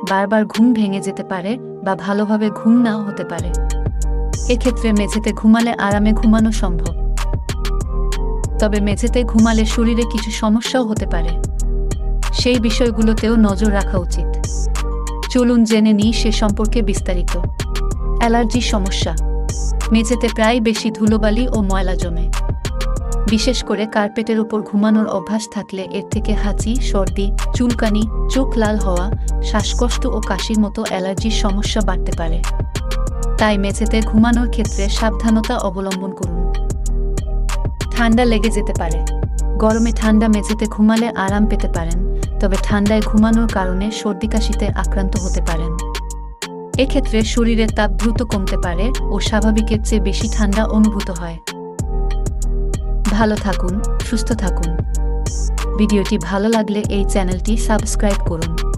বারবার ঘুম ভেঙে যেতে পারে বা ভালোভাবে ঘুম নাও হতে পারে। এক্ষেত্রে মেঝেতে ঘুমালে আরামে ঘুমানো সম্ভব, তবে মেঝেতে ঘুমালে শরীরে কিছু সমস্যাও হতে পারে। সেই বিষয়গুলোতেও নজর রাখা উচিত। চলুন জেনে নিই সে সম্পর্কে বিস্তারিত। অ্যালার্জি সমস্যা। মেঝেতে প্রায় বেশি ধুলোবালি ও ময়লা জমে। বিশেষ করে কার্পেটের উপর ঘুমানোর অভ্যাস থাকলে এর থেকে হাঁচি, সর্দি, চুলকানি, চোখ লাল হওয়া, শ্বাসকষ্ট ও কাশির মতো অ্যালার্জির সমস্যা বাড়তে পারে। তাই মেঝেতে ঘুমানোর ক্ষেত্রে সাবধানতা অবলম্বন করুন। ঠান্ডা লেগে যেতে পারে। গরমে ঠান্ডা মেঝেতে ঘুমালে আরাম পেতে পারেন, তবে ঠান্ডায় ঘুমানোর কারণে সর্দি কাশিতে আক্রান্ত হতে পারেন। এক্ষেত্রে শরীরের তাপ দ্রুত কমতে পারে ও স্বাভাবিকের চেয়ে বেশি ঠান্ডা অনুভূত হয়। ভালো থাকুন, সুস্থ থাকুন। ভিডিওটি ভালো লাগলে এই চ্যানেলটি সাবস্ক্রাইব করুন।